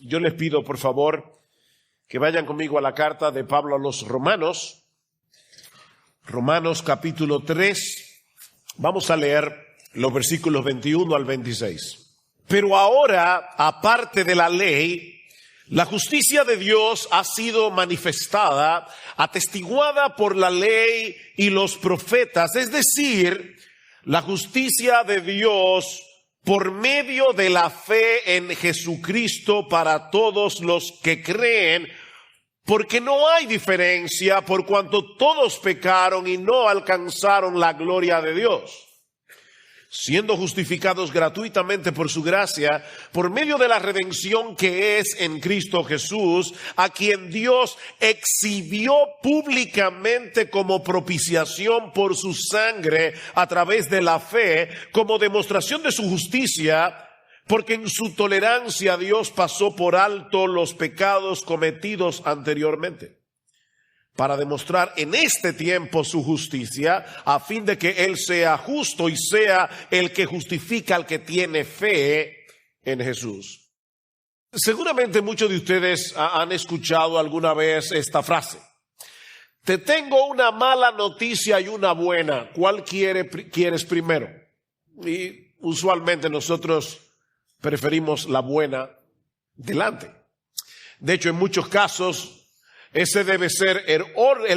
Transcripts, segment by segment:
yo les pido por favor que vayan conmigo a la carta de Pablo a los Romanos. Romanos capítulo 3. Vamos a leer los versículos 21 al 26. Pero ahora, aparte de la ley, la justicia de Dios ha sido manifestada, atestiguada por la ley y los profetas, es decir, la justicia de Dios por medio de la fe en Jesucristo para todos los que creen, porque no hay diferencia por cuanto todos pecaron y no alcanzaron la gloria de Dios, siendo justificados gratuitamente por su gracia, por medio de la redención que es en Cristo Jesús, a quien Dios exhibió públicamente como propiciación por su sangre a través de la fe, como demostración de su justicia, porque en su tolerancia Dios pasó por alto los pecados cometidos anteriormente, para demostrar en este tiempo su justicia, a fin de que Él sea justo y sea el que justifica al que tiene fe en Jesús. Seguramente muchos de ustedes han escuchado alguna vez esta frase: te tengo una mala noticia y una buena, ¿cuál quieres primero? Y usualmente nosotros preferimos la buena delante. De hecho, en muchos casos, ese debe ser el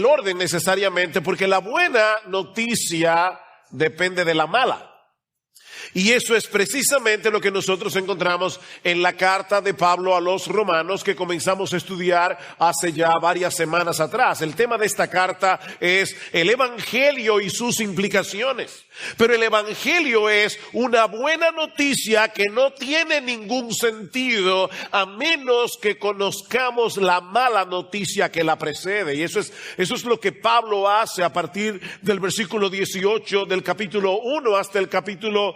orden necesariamente, porque la buena noticia depende de la mala. Y eso es precisamente lo que nosotros encontramos en la carta de Pablo a los Romanos, que comenzamos a estudiar hace ya varias semanas atrás. El tema de esta carta es el Evangelio y sus implicaciones. Pero el Evangelio es una buena noticia que no tiene ningún sentido a menos que conozcamos la mala noticia que la precede. Y eso es lo que Pablo hace a partir del versículo 18 del capítulo 1 hasta el capítulo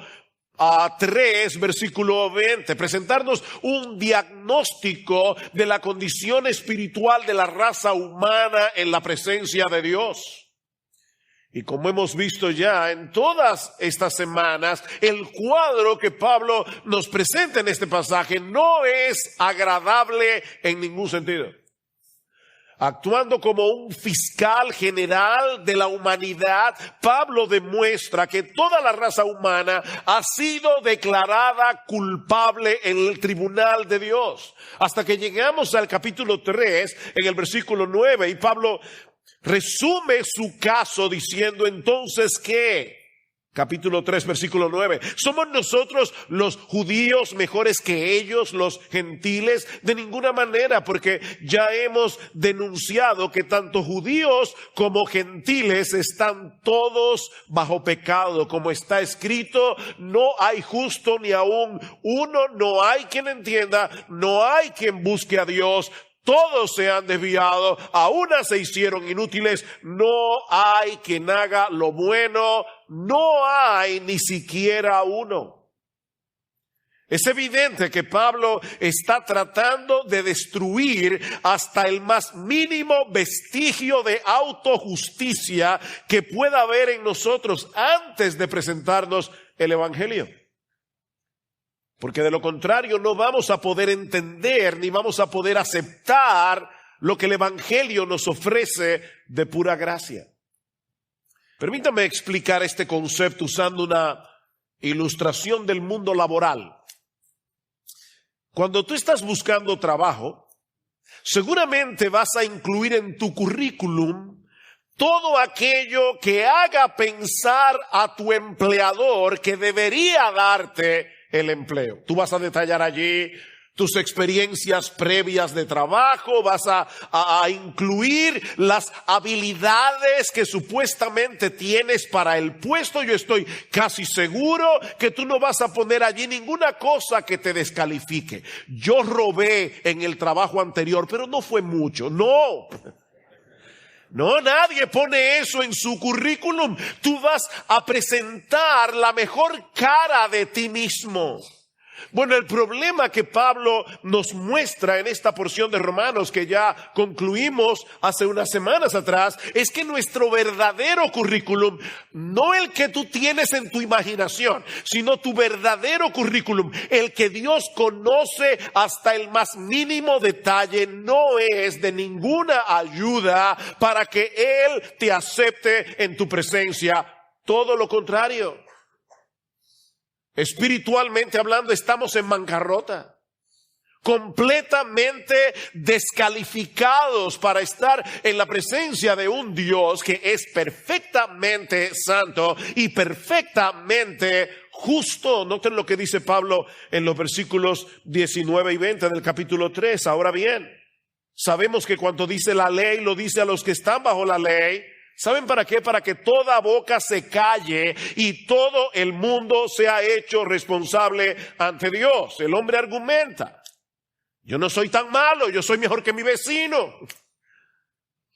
3, versículo 20, presentarnos un diagnóstico de la condición espiritual de la raza humana en la presencia de Dios. Y como hemos visto ya en todas estas semanas, el cuadro que Pablo nos presenta en este pasaje no es agradable en ningún sentido. Actuando como un fiscal general de la humanidad, Pablo demuestra que toda la raza humana ha sido declarada culpable en el tribunal de Dios. Hasta que llegamos al capítulo 3, en el versículo 9, y Pablo resume su caso diciendo entonces que, capítulo 3, versículo 9, ¿somos nosotros los judíos mejores que ellos, los gentiles? De ninguna manera, porque ya hemos denunciado que tanto judíos como gentiles están todos bajo pecado. Como está escrito, no hay justo ni aún uno, no hay quien entienda, no hay quien busque a Dios. Todos se han desviado, a una se hicieron inútiles, no hay quien haga lo bueno, no hay ni siquiera uno. Es evidente que Pablo está tratando de destruir hasta el más mínimo vestigio de autojusticia que pueda haber en nosotros antes de presentarnos el Evangelio. Porque de lo contrario no vamos a poder entender ni vamos a poder aceptar lo que el Evangelio nos ofrece de pura gracia. Permítame explicar este concepto usando una ilustración del mundo laboral. Cuando tú estás buscando trabajo, seguramente vas a incluir en tu currículum todo aquello que haga pensar a tu empleador que debería darte el empleo. Tú vas a detallar allí tus experiencias previas de trabajo, vas a incluir las habilidades que supuestamente tienes para el puesto. Yo estoy casi seguro que tú no vas a poner allí ninguna cosa que te descalifique. Yo robé en el trabajo anterior, pero no fue mucho. No, nadie pone eso en su currículum. Tú vas a presentar la mejor cara de ti mismo. Bueno, el problema que Pablo nos muestra en esta porción de Romanos que ya concluimos hace unas semanas atrás es que nuestro verdadero currículum, no el que tú tienes en tu imaginación, sino tu verdadero currículum, el que Dios conoce hasta el más mínimo detalle, no es de ninguna ayuda para que Él te acepte en tu presencia. Todo lo contrario. Espiritualmente hablando, estamos en bancarrota, completamente descalificados para estar en la presencia de un Dios que es perfectamente santo y perfectamente justo. Noten lo que dice Pablo en los versículos 19 y 20 del capítulo 3. Ahora bien, sabemos que cuando dice la ley, lo dice a los que están bajo la ley. ¿Saben para qué? Para que toda boca se calle y todo el mundo sea hecho responsable ante Dios. El hombre argumenta: yo no soy tan malo, yo soy mejor que mi vecino.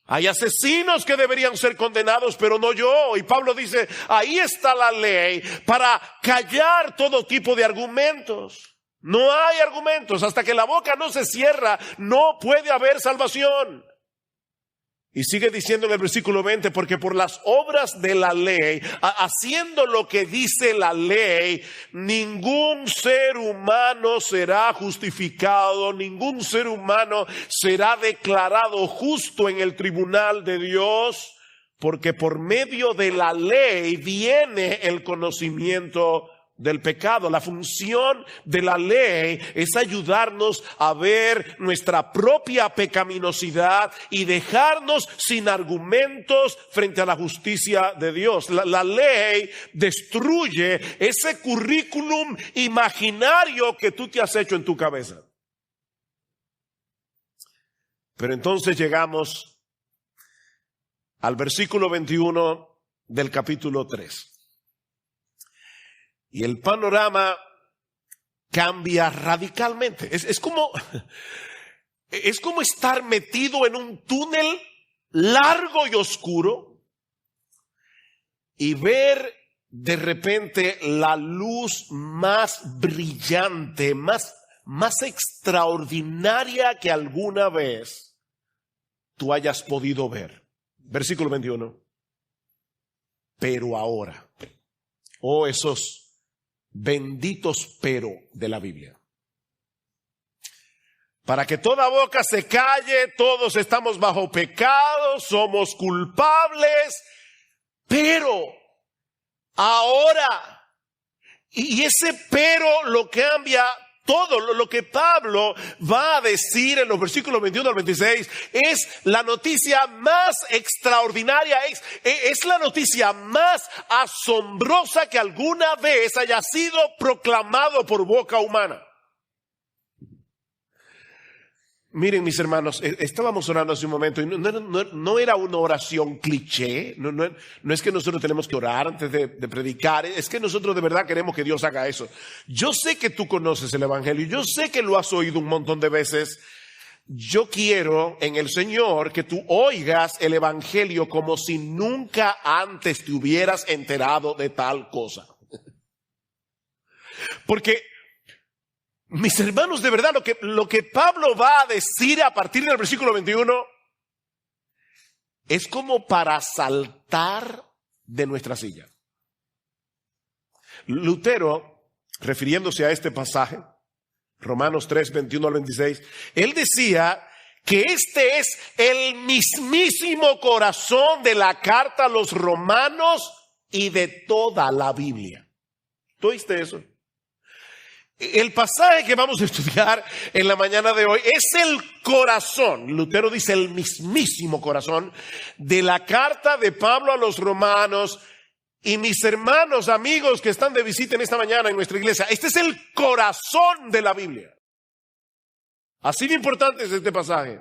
Hay asesinos que deberían ser condenados, pero no yo. Y Pablo dice, ahí está la ley para callar todo tipo de argumentos. No hay argumentos. Hasta que la boca no se cierra, no puede haber salvación. Y sigue diciendo en el versículo 20, porque por las obras de la ley, haciendo lo que dice la ley, ningún ser humano será justificado, ningún ser humano será declarado justo en el tribunal de Dios, porque por medio de la ley viene el conocimiento del pecado. La función de la ley es ayudarnos a ver nuestra propia pecaminosidad y dejarnos sin argumentos frente a la justicia de Dios. La ley destruye ese currículum imaginario que tú te has hecho en tu cabeza. Pero entonces llegamos al versículo 21 del capítulo 3. Y el panorama cambia radicalmente. Es como estar metido en un túnel largo y oscuro y ver de repente la luz más brillante, más extraordinaria que alguna vez tú hayas podido ver. Versículo 21. Pero ahora, esos benditos pero de la Biblia. Para que toda boca se calle, todos estamos bajo pecado, somos culpables, pero ahora, y ese pero lo cambia todo. Lo que Pablo va a decir en los versículos 21 al 26 es la noticia más extraordinaria, es la noticia más asombrosa que alguna vez haya sido proclamado por boca humana. Miren, mis hermanos, estábamos orando hace un momento y no era una oración cliché, no es que nosotros tenemos que orar antes de predicar, es que nosotros de verdad queremos que Dios haga eso. Yo sé que tú conoces el Evangelio, yo sé que lo has oído un montón de veces. Yo quiero en el Señor que tú oigas el Evangelio como si nunca antes te hubieras enterado de tal cosa. Porque mis hermanos, de verdad, lo que Pablo va a decir a partir del versículo 21 es como para saltar de nuestra silla. Lutero, refiriéndose a este pasaje, Romanos 3, 21 al 26, él decía que este es el mismísimo corazón de la carta a los romanos y de toda la Biblia. ¿Tú oíste eso? El pasaje que vamos a estudiar en la mañana de hoy es el corazón, Lutero dice el mismísimo corazón de la carta de Pablo a los romanos. Y mis hermanos, amigos que están de visita en esta mañana en nuestra iglesia, este es el corazón de la Biblia. Así de importante es este pasaje.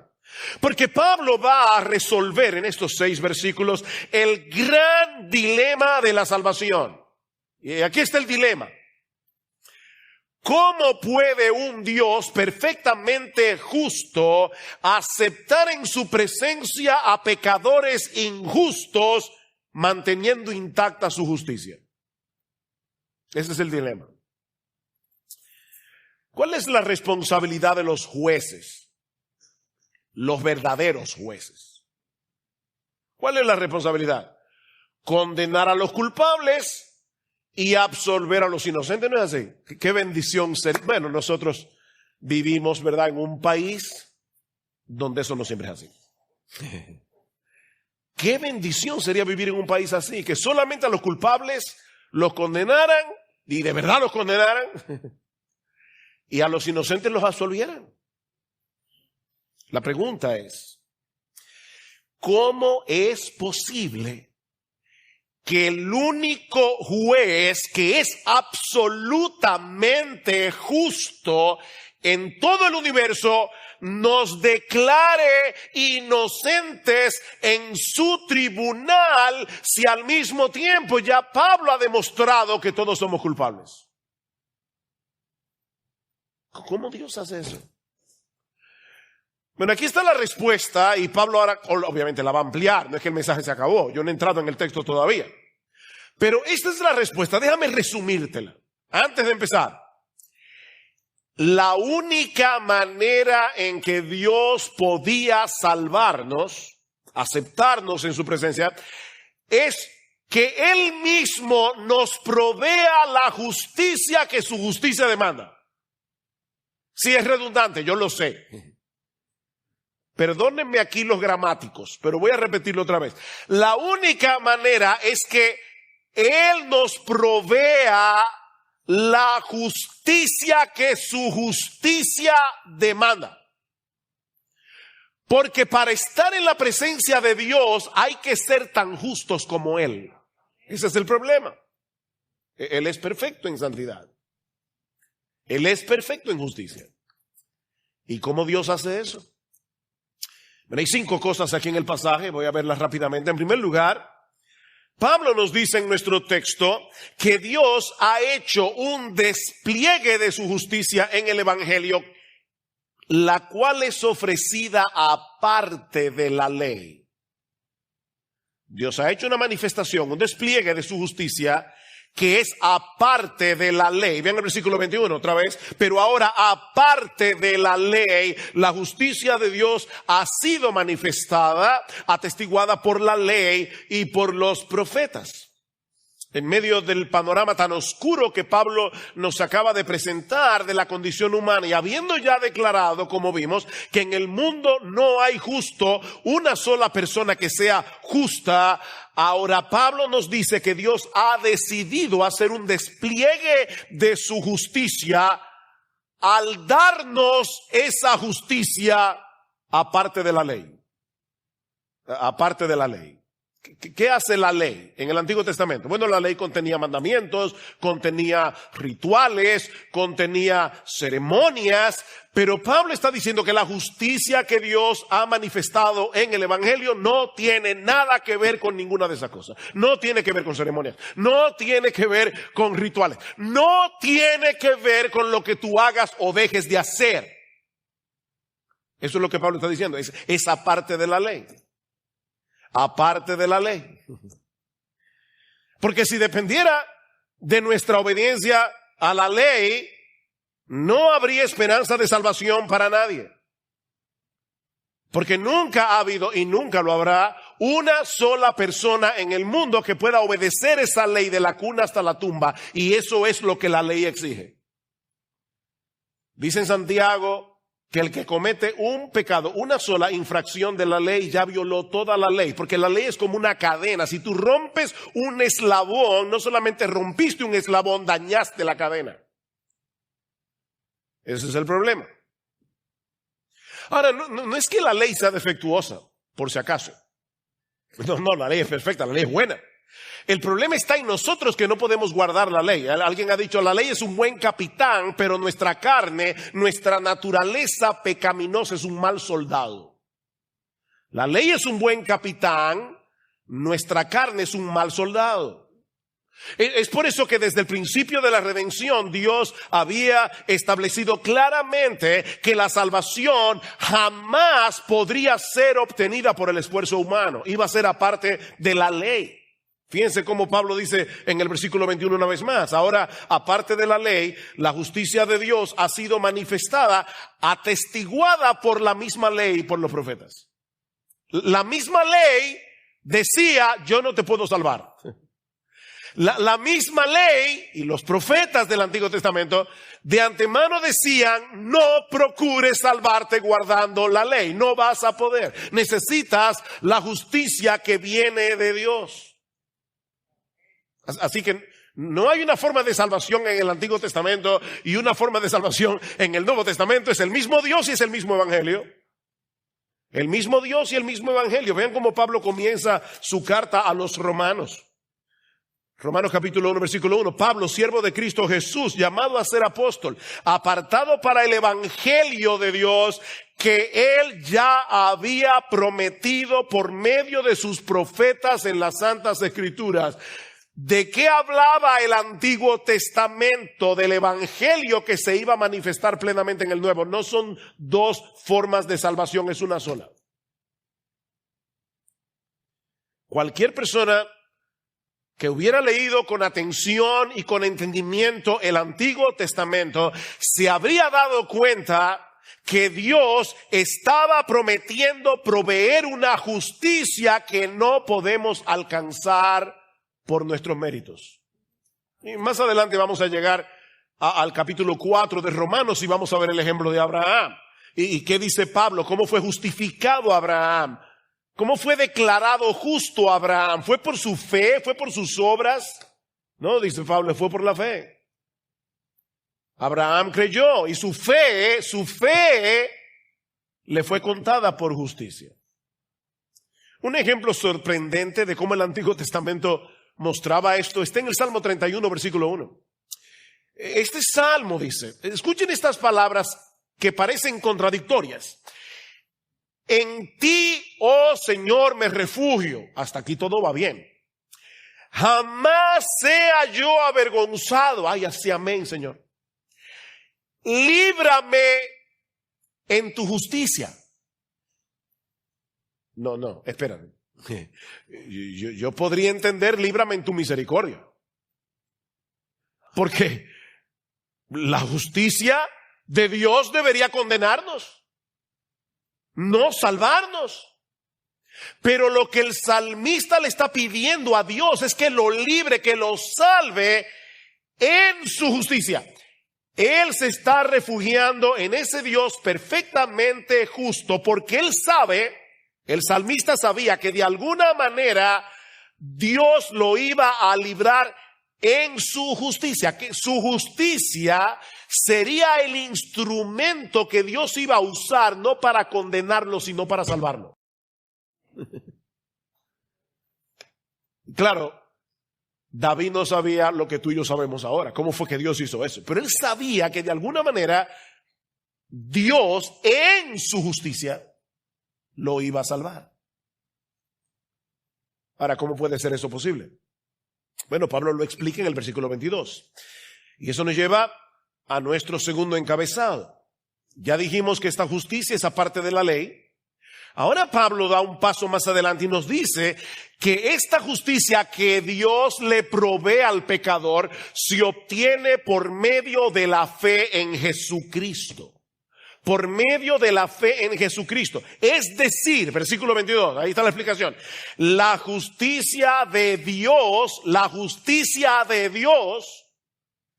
Porque Pablo va a resolver en estos 6 versículos el gran dilema de la salvación. Y aquí está el dilema. ¿Cómo puede un Dios perfectamente justo aceptar en su presencia a pecadores injustos manteniendo intacta su justicia? Ese es el dilema. ¿Cuál es la responsabilidad de los jueces? Los verdaderos jueces. ¿Cuál es la responsabilidad? Condenar a los culpables y absolver a los inocentes. ¿No es así? Qué bendición ser. Bueno, nosotros vivimos, ¿verdad?, en un país donde eso no siempre es así. Qué bendición sería vivir en un país así, que solamente a los culpables los condenaran, y de verdad los condenaran, y a los inocentes los absolvieran. La pregunta es, ¿cómo es posible que el único juez que es absolutamente justo en todo el universo nos declare inocentes en su tribunal, si al mismo tiempo ya Pablo ha demostrado que todos somos culpables? ¿Cómo Dios hace eso? Bueno, aquí está la respuesta, y Pablo ahora obviamente la va a ampliar. No es que el mensaje se acabó, yo no he entrado en el texto todavía, pero esta es la respuesta. Déjame resumírtela antes de empezar. La única manera en que Dios podía salvarnos, aceptarnos en su presencia, es que Él mismo nos provea la justicia que su justicia demanda. Sí, es redundante, yo lo sé. Perdónenme aquí los gramáticos, pero voy a repetirlo otra vez. La única manera es que Él nos provea la justicia que su justicia demanda. Porque para estar en la presencia de Dios hay que ser tan justos como Él. Ese es el problema. Él es perfecto en santidad. Él es perfecto en justicia. ¿Y cómo Dios hace eso? Bueno, hay 5 cosas aquí en el pasaje, voy a verlas rápidamente. En primer lugar, Pablo nos dice en nuestro texto que Dios ha hecho un despliegue de su justicia en el Evangelio, la cual es ofrecida aparte de la ley. Dios ha hecho una manifestación, un despliegue de su justicia que es aparte de la ley. Vean el versículo 21 otra vez. Pero ahora, aparte de la ley, la justicia de Dios ha sido manifestada, atestiguada por la ley y por los profetas. En medio del panorama tan oscuro que Pablo nos acaba de presentar de la condición humana, y habiendo ya declarado, como vimos, que en el mundo no hay justo, una sola persona que sea justa, ahora Pablo nos dice que Dios ha decidido hacer un despliegue de su justicia al darnos esa justicia aparte de la ley. Aparte de la ley. ¿Qué hace la ley en el Antiguo Testamento? Bueno, la ley contenía mandamientos, contenía rituales, contenía ceremonias, pero Pablo está diciendo que la justicia que Dios ha manifestado en el Evangelio no tiene nada que ver con ninguna de esas cosas. No tiene que ver con ceremonias, no tiene que ver con rituales, no tiene que ver con lo que tú hagas o dejes de hacer. Eso es lo que Pablo está diciendo, es esa parte de la ley. Aparte de la ley. Porque si dependiera de nuestra obediencia a la ley, no habría esperanza de salvación para nadie. Porque nunca ha habido y nunca lo habrá una sola persona en el mundo que pueda obedecer esa ley de la cuna hasta la tumba. Y eso es lo que la ley exige. Dice en Santiago que el que comete un pecado, una sola infracción de la ley, ya violó toda la ley, porque la ley es como una cadena. Si tú rompes un eslabón, no solamente rompiste un eslabón, dañaste la cadena. Ese es el problema. Ahora, no es que la ley sea defectuosa, por si acaso. No, la ley es perfecta, la ley es buena. El problema está en nosotros, que no podemos guardar la ley. Alguien ha dicho, la ley es un buen capitán, pero nuestra carne, nuestra naturaleza pecaminosa es un mal soldado. La ley es un buen capitán, nuestra carne es un mal soldado. Es por eso que desde el principio de la redención Dios había establecido claramente que la salvación jamás podría ser obtenida por el esfuerzo humano. Iba a ser aparte de la ley. Fíjense cómo Pablo dice en el versículo 21 una vez más. Ahora, aparte de la ley, la justicia de Dios ha sido manifestada, atestiguada por la misma ley y por los profetas. La misma ley decía, yo no te puedo salvar. La misma ley y los profetas del Antiguo Testamento de antemano decían, no procures salvarte guardando la ley, no vas a poder. Necesitas la justicia que viene de Dios. Así que no hay una forma de salvación en el Antiguo Testamento y una forma de salvación en el Nuevo Testamento. Es el mismo Dios y es el mismo Evangelio. El mismo Dios y el mismo Evangelio. Vean cómo Pablo comienza su carta a los romanos. Romanos capítulo 1, versículo 1. Pablo, siervo de Cristo Jesús, llamado a ser apóstol, apartado para el evangelio de Dios, que él ya había prometido por medio de sus profetas en las Santas Escrituras. ¿De qué hablaba el Antiguo Testamento? Del evangelio que se iba a manifestar plenamente en el Nuevo. No son dos formas de salvación, es una sola. Cualquier persona que hubiera leído con atención y con entendimiento el Antiguo Testamento, se habría dado cuenta que Dios estaba prometiendo proveer una justicia que no podemos alcanzar por nuestros méritos. Y más adelante vamos a llegar al capítulo 4 de Romanos y vamos a ver el ejemplo de Abraham. ¿Y qué dice Pablo? ¿Cómo fue justificado Abraham? ¿Cómo fue declarado justo Abraham? ¿Fue por su fe? ¿Fue por sus obras? No, dice Pablo, fue por la fe. Abraham creyó y su fe le fue contada por justicia. Un ejemplo sorprendente de cómo el Antiguo Testamento mostraba esto está en el Salmo 31, versículo 1. Este salmo dice, escuchen estas palabras que parecen contradictorias. En ti, oh Señor, me refugio. Hasta aquí todo va bien. Jamás sea yo avergonzado. Ay, así amén, Señor. Líbrame en tu justicia. No, espérame. Yo podría entender, líbrame en tu misericordia. Porque la justicia de Dios debería condenarnos, no salvarnos. Pero lo que el salmista le está pidiendo a Dios es que lo libre, que lo salve en su justicia. Él se está refugiando en ese Dios perfectamente justo, porque él sabe, el salmista sabía que de alguna manera Dios lo iba a librar en su justicia, que su justicia sería el instrumento que Dios iba a usar no para condenarlo, sino para salvarlo. Claro, David no sabía lo que tú y yo sabemos ahora, cómo fue que Dios hizo eso, pero él sabía que de alguna manera Dios en su justicia lo iba a salvar. Ahora, ¿cómo puede ser eso posible? Bueno, Pablo lo explica en el versículo 22. Y eso nos lleva a nuestro segundo encabezado. Ya dijimos que esta justicia es aparte de la ley. Ahora Pablo da un paso más adelante y nos dice que esta justicia que Dios le provee al pecador se obtiene por medio de la fe en Jesucristo. Por medio de la fe en Jesucristo. Es decir, versículo 22, ahí está la explicación. La justicia de Dios,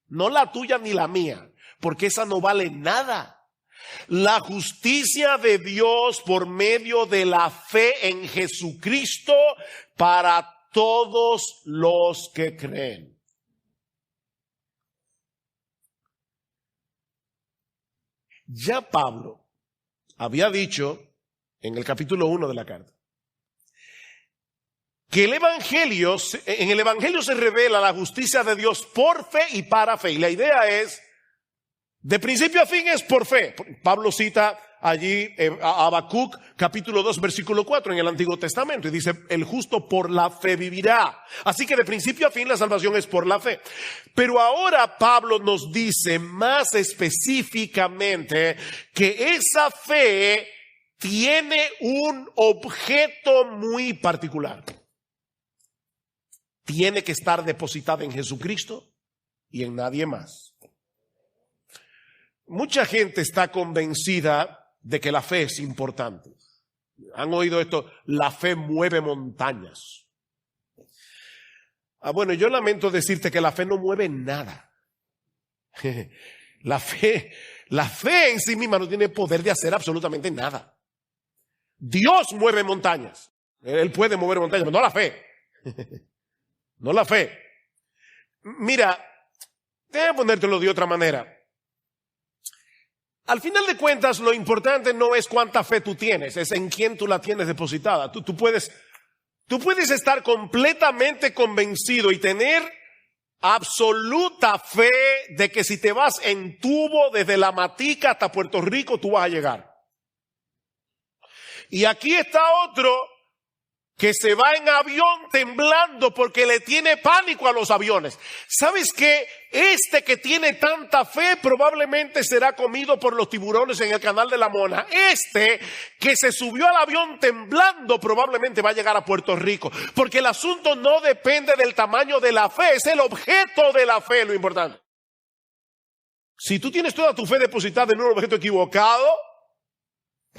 no la tuya ni la mía, porque esa no vale nada. La justicia de Dios por medio de la fe en Jesucristo para todos los que creen. Ya Pablo había dicho en el capítulo 1 de la carta que en el Evangelio se revela la justicia de Dios por fe y para fe. Y la idea es, de principio a fin es por fe. Pablo cita allí a Habacuc capítulo 2 versículo 4 en el Antiguo Testamento y dice, el justo por la fe vivirá. Así que de principio a fin la salvación es por la fe. Pero ahora Pablo nos dice más específicamente que esa fe tiene un objeto muy particular. tiene que estar depositada en Jesucristo y en nadie más. Mucha gente está convencida de que la fe es importante. ¿Han oído esto? La fe mueve montañas. Bueno, yo lamento decirte que la fe no mueve nada. La fe en sí misma no tiene poder de hacer absolutamente nada. Dios mueve montañas. Él puede mover montañas, pero no la fe. No la fe. Mira, déjame ponértelo de otra manera. Al final de cuentas, lo importante no es cuánta fe tú tienes, es en quién tú la tienes depositada. Tú puedes estar completamente convencido y tener absoluta fe de que si te vas en tubo desde La Matica hasta Puerto Rico, tú vas a llegar. Y aquí está otro que se va en avión temblando porque le tiene pánico a los aviones. ¿Sabes qué? Este que tiene tanta fe probablemente será comido por los tiburones en el Canal de la Mona. Este que se subió al avión temblando probablemente va a llegar a Puerto Rico. Porque el asunto no depende del tamaño de la fe, es el objeto de la fe lo importante. Si tú tienes toda tu fe depositada en un objeto equivocado,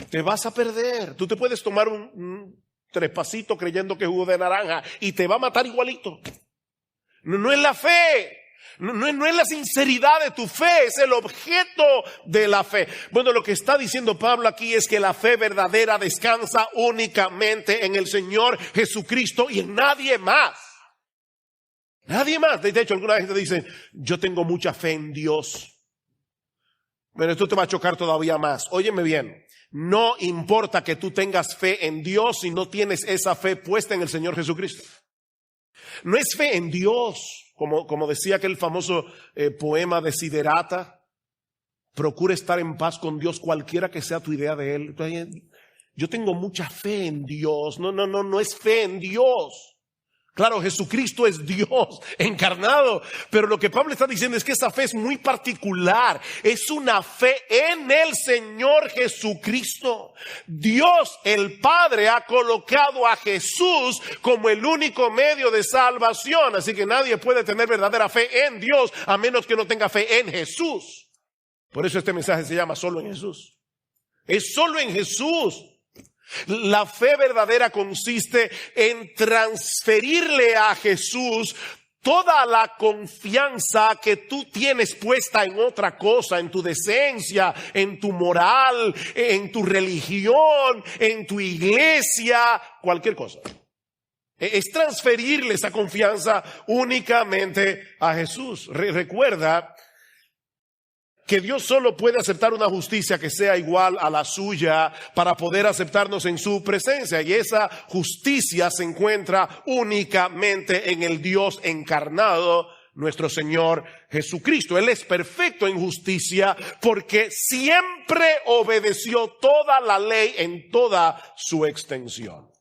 te vas a perder. Tú te puedes tomar un trespasito creyendo que es jugo de naranja y te va a matar igualito. No es la fe, no es la sinceridad de tu fe, es el objeto de la fe. Bueno, lo que está diciendo Pablo aquí es que la fe verdadera descansa únicamente en el Señor Jesucristo y en nadie más. Nadie más. De hecho, alguna gente dice, yo tengo mucha fe en Dios. Bueno, esto te va a chocar todavía más. Óyeme bien. No importa que tú tengas fe en Dios si no tienes esa fe puesta en el Señor Jesucristo. No es fe en Dios, como decía aquel famoso poema de Siderata. Procura estar en paz con Dios, cualquiera que sea tu idea de Él. Entonces, yo tengo mucha fe en Dios. No es fe en Dios. Claro, Jesucristo es Dios encarnado, pero lo que Pablo está diciendo es que esa fe es muy particular, es una fe en el Señor Jesucristo. Dios el Padre ha colocado a Jesús como el único medio de salvación, así que nadie puede tener verdadera fe en Dios a menos que no tenga fe en Jesús. Por eso este mensaje se llama Solo en Jesús. Es solo en Jesús. La fe verdadera consiste en transferirle a Jesús toda la confianza que tú tienes puesta en otra cosa, en tu decencia, en tu moral, en tu religión, en tu iglesia, cualquier cosa. Es transferirle esa confianza únicamente a Jesús. Recuerda que Dios solo puede aceptar una justicia que sea igual a la suya para poder aceptarnos en su presencia. Y esa justicia se encuentra únicamente en el Dios encarnado, nuestro Señor Jesucristo. Él es perfecto en justicia porque siempre obedeció toda la ley en toda su extensión.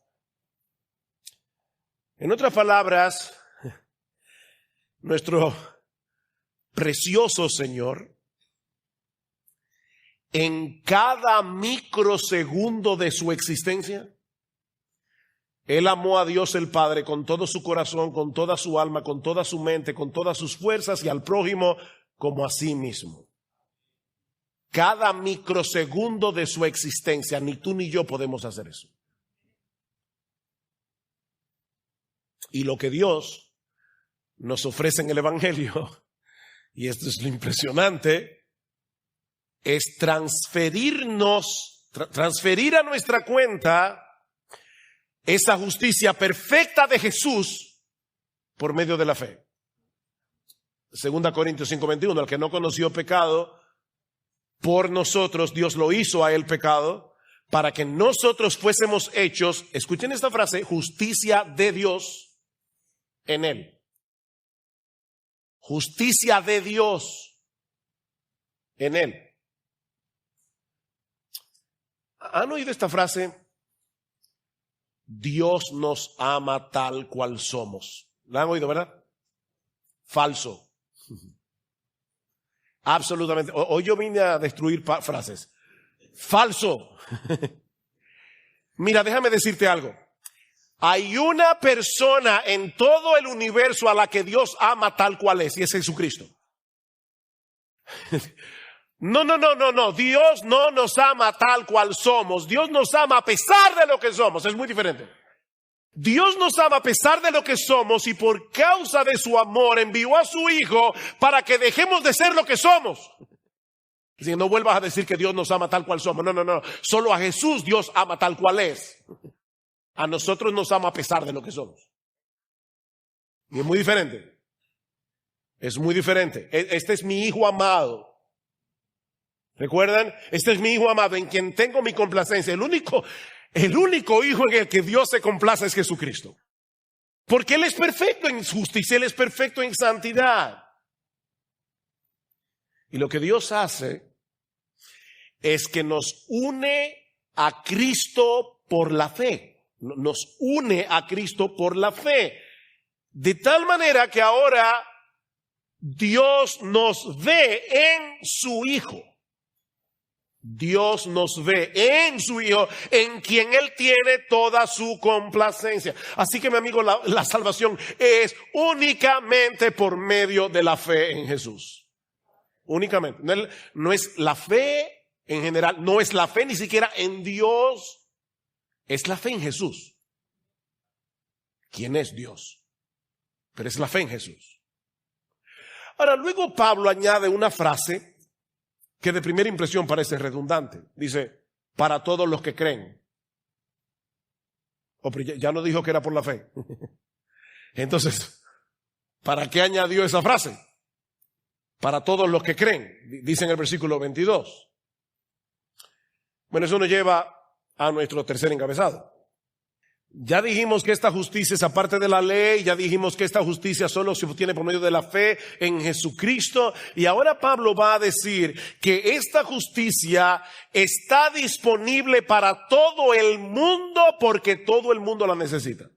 En otras palabras, nuestro precioso Señor, en cada microsegundo de su existencia, Él amó a Dios el Padre con todo su corazón, con toda su alma, con toda su mente, con todas sus fuerzas y al prójimo como a sí mismo. Cada microsegundo de su existencia, ni tú ni yo podemos hacer eso. Y lo que Dios nos ofrece en el Evangelio, y esto es lo impresionante, es transferir a nuestra cuenta esa justicia perfecta de Jesús por medio de la fe. 2 Corintios 5:21, el que no conoció pecado, por nosotros Dios lo hizo a él pecado, para que nosotros fuésemos hechos, escuchen esta frase, justicia de Dios en él. Justicia de Dios en él. ¿Han oído esta frase? Dios nos ama tal cual somos. ¿La han oído, verdad? Falso. Absolutamente. Hoy yo vine a destruir frases. Falso. Mira, déjame decirte algo. Hay una persona en todo el universo a la que Dios ama tal cual es, y es Jesucristo. No. Dios no nos ama tal cual somos. Dios nos ama a pesar de lo que somos. Es muy diferente. Dios nos ama a pesar de lo que somos y por causa de su amor envió a su Hijo para que dejemos de ser lo que somos. Así que no vuelvas a decir que Dios nos ama tal cual somos. No. Solo a Jesús Dios ama tal cual es. A nosotros nos ama a pesar de lo que somos. Y es muy diferente. Es muy diferente. Este es mi Hijo amado. ¿Recuerdan? Este es mi Hijo amado en quien tengo mi complacencia. El único Hijo en el que Dios se complace es Jesucristo. Porque Él es perfecto en justicia, Él es perfecto en santidad. Y lo que Dios hace es que nos une a Cristo por la fe. Nos une a Cristo por la fe. De tal manera que ahora Dios nos ve en su Hijo. Dios nos ve en su Hijo, en quien Él tiene toda su complacencia. Así que, mi amigo, la salvación es únicamente por medio de la fe en Jesús. Únicamente. No es la fe en general, no es la fe ni siquiera en Dios. Es la fe en Jesús. ¿Quién es Dios? Pero es la fe en Jesús. Ahora, luego Pablo añade una frase que de primera impresión parece redundante. Dice, para todos los que creen. Ya no dijo que era por la fe. Entonces, ¿para qué añadió esa frase? Para todos los que creen, dice en el versículo 22. Bueno, eso nos lleva a nuestro tercer encabezado. Ya dijimos que esta justicia es aparte de la ley, ya dijimos que esta justicia solo se obtiene por medio de la fe en Jesucristo, y ahora Pablo va a decir que esta justicia está disponible para todo el mundo porque todo el mundo la necesita.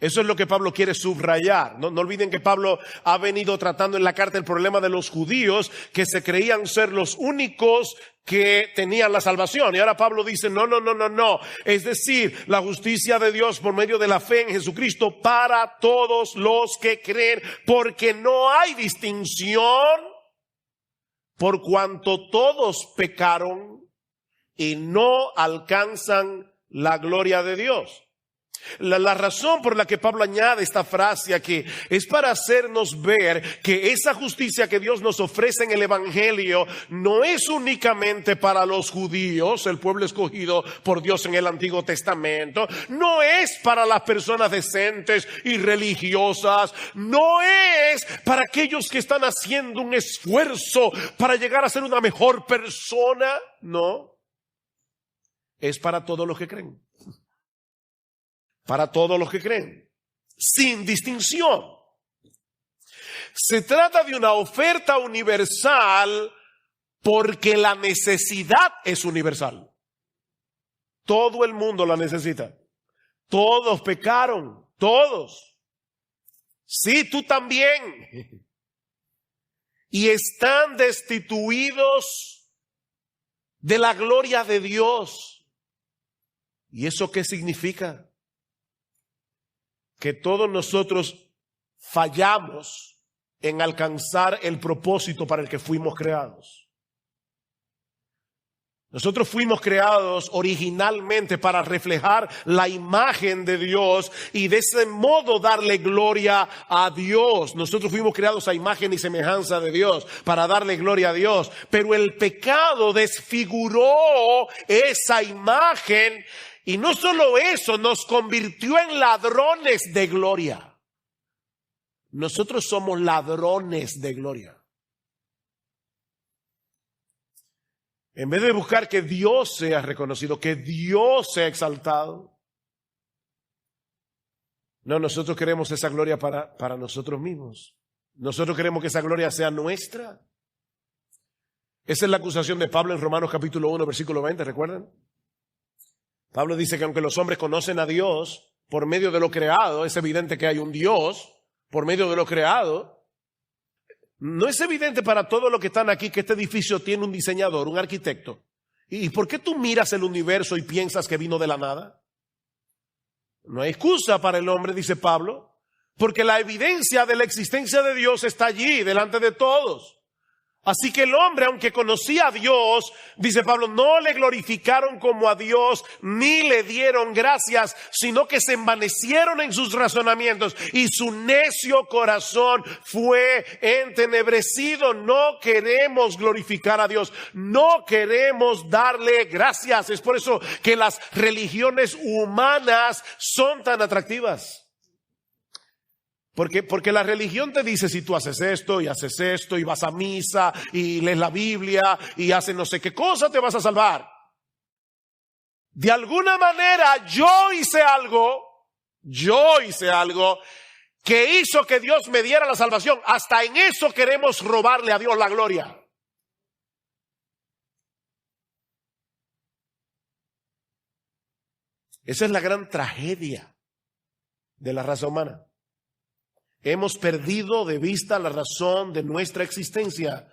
Eso es lo que Pablo quiere subrayar. No olviden que Pablo ha venido tratando en la carta el problema de los judíos que se creían ser los únicos que tenían la salvación. Y ahora Pablo dice, no. Es decir, la justicia de Dios por medio de la fe en Jesucristo para todos los que creen, porque no hay distinción, por cuanto todos pecaron y no alcanzan la gloria de Dios. La razón por la que Pablo añade esta frase aquí es para hacernos ver que esa justicia que Dios nos ofrece en el Evangelio no es únicamente para los judíos, el pueblo escogido por Dios en el Antiguo Testamento, no es para las personas decentes y religiosas, no es para aquellos que están haciendo un esfuerzo para llegar a ser una mejor persona, no, es para todos los que creen. Para todos los que creen, sin distinción. Se trata de una oferta universal porque la necesidad es universal. Todo el mundo la necesita. Todos pecaron, todos. Sí, tú también. Y están destituidos de la gloria de Dios. ¿Y eso qué significa? Que todos nosotros fallamos en alcanzar el propósito para el que fuimos creados. Nosotros fuimos creados originalmente para reflejar la imagen de Dios y de ese modo darle gloria a Dios. Nosotros fuimos creados a imagen y semejanza de Dios para darle gloria a Dios. Pero el pecado desfiguró esa imagen. Y no solo eso, nos convirtió en ladrones de gloria. Nosotros somos ladrones de gloria. En vez de buscar que Dios sea reconocido, que Dios sea exaltado, no, nosotros queremos esa gloria para nosotros mismos. Nosotros queremos que esa gloria sea nuestra. Esa es la acusación de Pablo en Romanos capítulo 1, versículo 20, ¿recuerdan? Pablo dice que aunque los hombres conocen a Dios por medio de lo creado, es evidente que hay un Dios por medio de lo creado. No es evidente para todos los que están aquí que este edificio tiene un diseñador, un arquitecto. ¿Y por qué tú miras el universo y piensas que vino de la nada? No hay excusa para el hombre, dice Pablo, porque la evidencia de la existencia de Dios está allí, delante de todos. Así que el hombre, aunque conocía a Dios, dice Pablo, no le glorificaron como a Dios, ni le dieron gracias, sino que se envanecieron en sus razonamientos y su necio corazón fue entenebrecido. No queremos glorificar a Dios, no queremos darle gracias. Es por eso que las religiones humanas son tan atractivas. Porque la religión te dice, si tú haces esto y vas a misa y lees la Biblia y haces no sé qué cosa, te vas a salvar. De alguna manera yo hice algo que hizo que Dios me diera la salvación. Hasta en eso queremos robarle a Dios la gloria. Esa es la gran tragedia de la raza humana. Hemos perdido de vista la razón de nuestra existencia.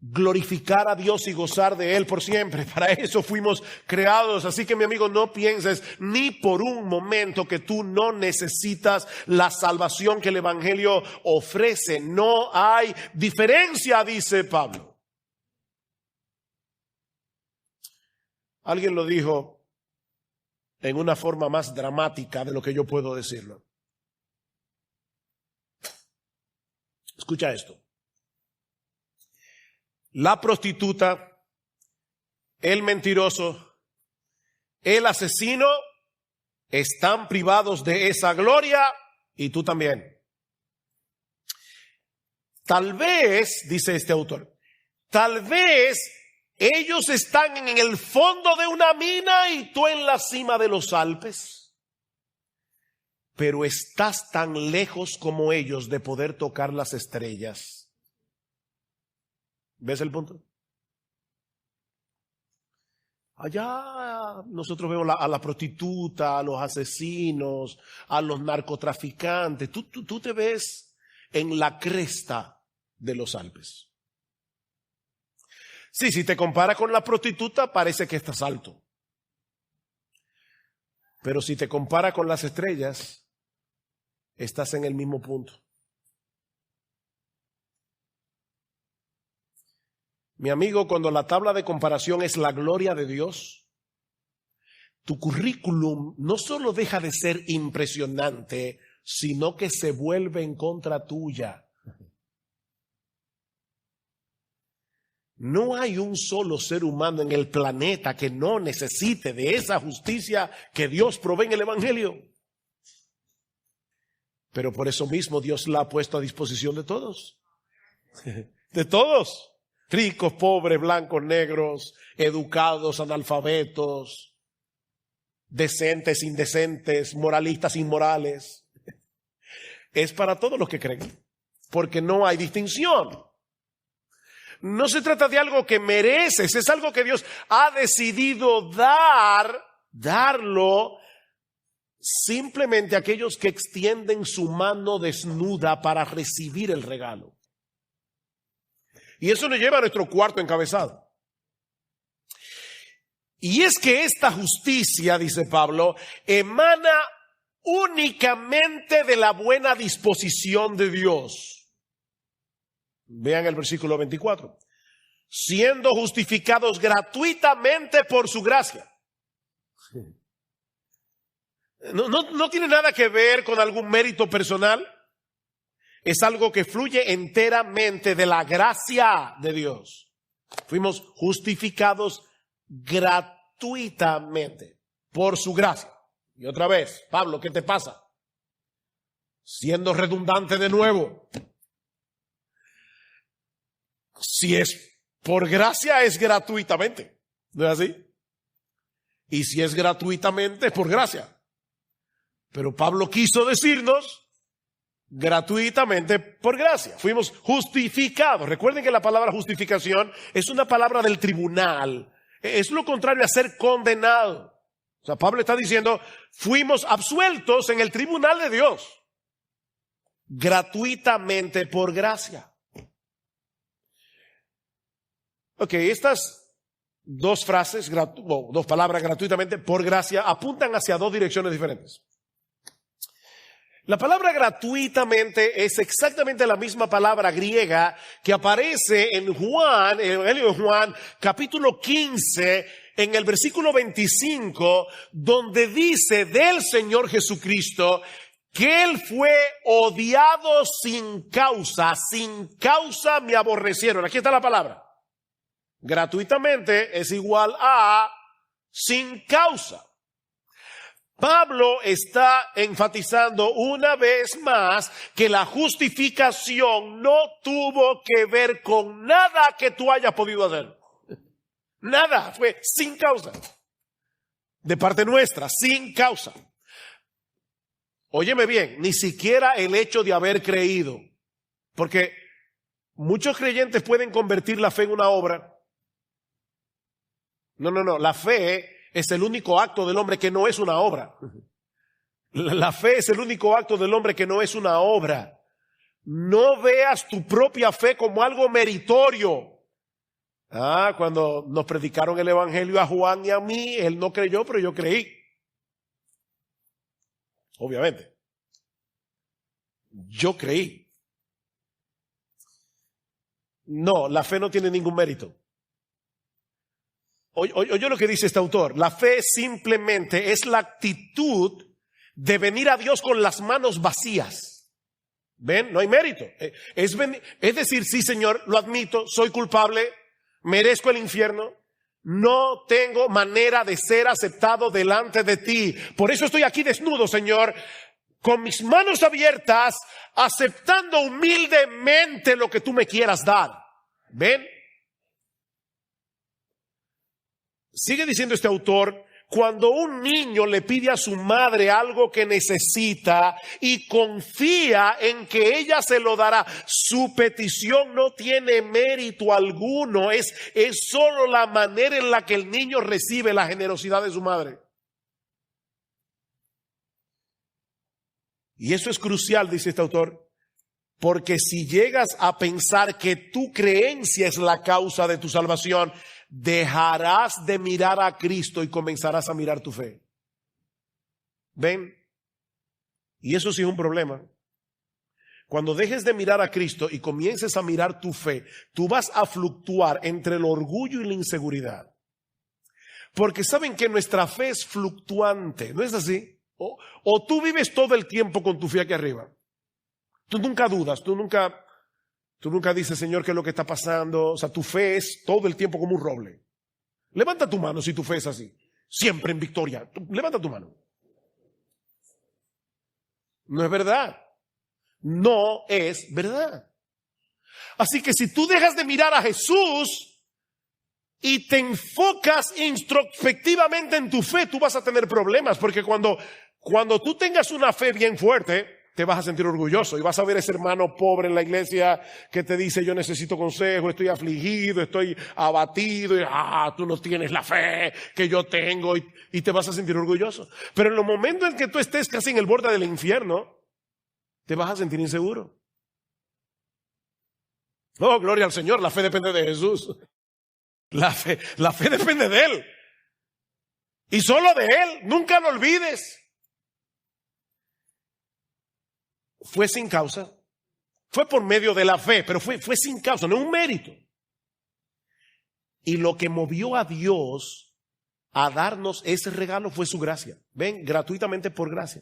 Glorificar a Dios y gozar de Él por siempre. Para eso fuimos creados. Así que, mi amigo, no pienses ni por un momento que tú no necesitas la salvación que el Evangelio ofrece. No hay diferencia, dice Pablo. Alguien lo dijo en una forma más dramática de lo que yo puedo decirlo. Escucha esto. La prostituta, el mentiroso, el asesino están privados de esa gloria y tú también. Tal vez, dice este autor, tal vez ellos están en el fondo de una mina y tú en la cima de los Alpes. Pero estás tan lejos como ellos de poder tocar las estrellas. ¿Ves el punto? Allá nosotros vemos a la prostituta, a los asesinos, a los narcotraficantes. Tú te ves en la cresta de los Alpes. Sí, si te comparas con la prostituta, parece que estás alto. Pero si te comparas con las estrellas, estás en el mismo punto. Mi amigo, cuando la tabla de comparación es la gloria de Dios, tu currículum no solo deja de ser impresionante, sino que se vuelve en contra tuya. No hay un solo ser humano en el planeta que no necesite de esa justicia que Dios provee en el Evangelio. Pero por eso mismo Dios la ha puesto a disposición de todos. De todos. Ricos, pobres, blancos, negros, educados, analfabetos, decentes, indecentes, moralistas, inmorales. Es para todos los que creen. Porque no hay distinción. No se trata de algo que mereces. Es algo que Dios ha decidido darlo. Simplemente aquellos que extienden su mano desnuda para recibir el regalo. Y eso nos lleva a nuestro cuarto encabezado. Y es que esta justicia, dice Pablo, emana únicamente de la buena disposición de Dios. Vean el versículo 24. Siendo justificados gratuitamente por su gracia. No tiene nada que ver con algún mérito personal. Es algo que fluye enteramente de la gracia de Dios. Fuimos justificados gratuitamente por su gracia. Y otra vez, Pablo, ¿qué te pasa? Siendo redundante de nuevo. Si es por gracia, es gratuitamente. ¿No es así? Y si es gratuitamente, es por gracia. Pero Pablo quiso decirnos gratuitamente por gracia. Fuimos justificados. Recuerden que la palabra justificación es una palabra del tribunal. Es lo contrario a ser condenado. O sea, Pablo está diciendo, fuimos absueltos en el tribunal de Dios. Gratuitamente por gracia. Ok, estas dos frases, dos palabras gratuitamente por gracia, apuntan hacia dos direcciones diferentes. La palabra gratuitamente es exactamente la misma palabra griega que aparece en Juan, en el Evangelio de Juan, capítulo 15, en el versículo 25, donde dice del Señor Jesucristo que Él fue odiado sin causa me aborrecieron. Aquí está la palabra. Gratuitamente es igual a sin causa. Pablo está enfatizando una vez más que la justificación no tuvo que ver con nada que tú hayas podido hacer. Nada, fue sin causa. De parte nuestra, sin causa. Óyeme bien, ni siquiera el hecho de haber creído. Porque muchos creyentes pueden convertir la fe en una obra. No, la fe es el único acto del hombre que no es una obra. La fe es el único acto del hombre que no es una obra. No veas tu propia fe como algo meritorio. Cuando nos predicaron el evangelio a Juan y a mí, él no creyó, pero yo creí. Obviamente. Yo creí. No, la fe no tiene ningún mérito. Oye lo que dice este autor. La fe simplemente es la actitud de venir a Dios con las manos vacías. ¿Ven? No hay mérito. Es decir, sí, Señor, lo admito, soy culpable, merezco el infierno, no tengo manera de ser aceptado delante de ti. Por eso estoy aquí desnudo, Señor, con mis manos abiertas, aceptando humildemente lo que tú me quieras dar. ¿Ven? Sigue diciendo este autor, cuando un niño le pide a su madre algo que necesita y confía en que ella se lo dará, su petición no tiene mérito alguno, es solo la manera en la que el niño recibe la generosidad de su madre. Y eso es crucial, dice este autor, porque si llegas a pensar que tu creencia es la causa de tu salvación, dejarás de mirar a Cristo y comenzarás a mirar tu fe. ¿Ven? Y eso sí es un problema. Cuando dejes de mirar a Cristo y comiences a mirar tu fe, tú vas a fluctuar entre el orgullo y la inseguridad. Porque saben que nuestra fe es fluctuante, ¿no es así? O tú vives todo el tiempo con tu fe aquí arriba. Tú nunca dudas, tú nunca dices, Señor, ¿qué es lo que está pasando? O sea, tu fe es todo el tiempo como un roble. Levanta tu mano si tu fe es así. Siempre en victoria. Levanta tu mano. No es verdad. No es verdad. Así que si tú dejas de mirar a Jesús y te enfocas introspectivamente en tu fe, tú vas a tener problemas. Porque cuando tú tengas una fe bien fuerte, te vas a sentir orgulloso y vas a ver a ese hermano pobre en la iglesia que te dice, yo necesito consejo, estoy afligido, estoy abatido, y tú no tienes la fe que yo tengo, y te vas a sentir orgulloso. Pero en los momentos en que tú estés casi en el borde del infierno, te vas a sentir inseguro. Oh, gloria al Señor, la fe depende de Jesús. La fe depende de Él. Y solo de Él, nunca lo olvides. Fue sin causa, fue por medio de la fe, pero fue sin causa, no es un mérito. Y lo que movió a Dios a darnos ese regalo fue su gracia. Ven, gratuitamente por gracia.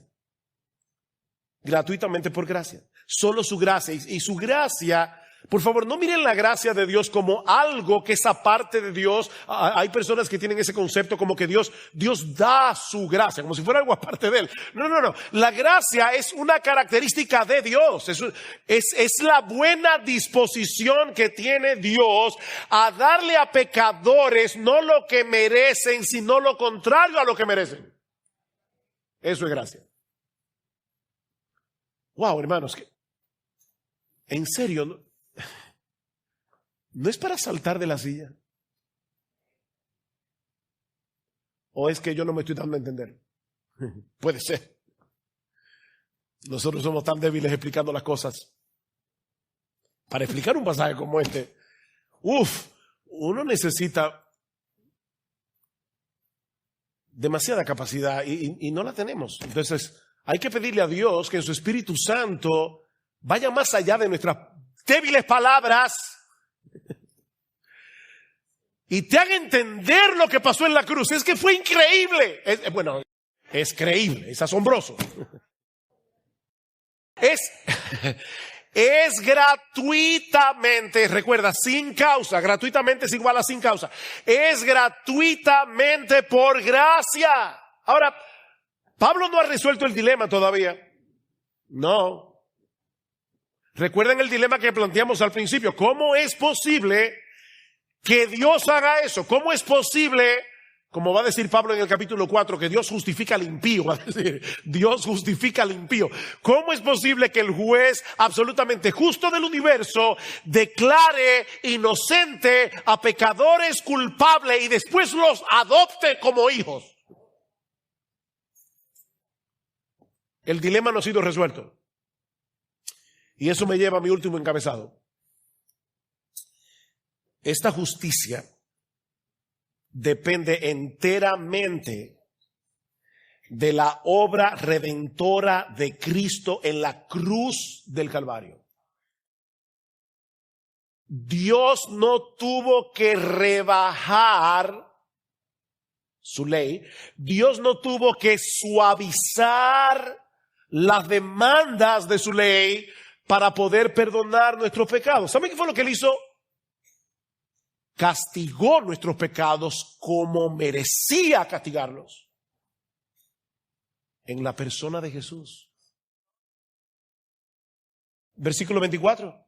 Gratuitamente por gracia. Solo su gracia. Y su gracia, por favor, no miren la gracia de Dios como algo que es aparte de Dios. Hay personas que tienen ese concepto como que Dios da su gracia, como si fuera algo aparte de Él. No. La gracia es una característica de Dios. Es la buena disposición que tiene Dios a darle a pecadores no lo que merecen, sino lo contrario a lo que merecen. Eso es gracia. Wow, hermanos, en serio, ¿no es para saltar de la silla? ¿O es que yo no me estoy dando a entender? Puede ser. Nosotros somos tan débiles explicando las cosas. Para explicar un pasaje como este, uno necesita demasiada capacidad y no la tenemos. Entonces, Hay que pedirle a Dios que en su Espíritu Santo vaya más allá de nuestras débiles palabras y te haga entender lo que pasó en la cruz. Es que fue increíble. Es creíble, es asombroso. Es gratuitamente, recuerda, sin causa. Gratuitamente es igual a sin causa. Es gratuitamente por gracia. Ahora, Pablo no ha resuelto el dilema todavía. No. Recuerden el dilema que planteamos al principio. ¿Cómo es posible que Dios haga eso? ¿Cómo es posible, como va a decir Pablo en el capítulo 4, que Dios justifica al impío? Va a decir, Dios justifica al impío. ¿Cómo es posible que el juez absolutamente justo del universo declare inocente a pecadores culpables y después los adopte como hijos? El dilema no ha sido resuelto. Y eso me lleva a mi último encabezado. Esta justicia depende enteramente de la obra redentora de Cristo en la cruz del Calvario. Dios no tuvo que rebajar su ley. Dios no tuvo que suavizar las demandas de su ley para poder perdonar nuestros pecados. ¿Saben qué fue lo que él hizo? Castigó nuestros pecados como merecía castigarlos en la persona de Jesús. Versículo 24.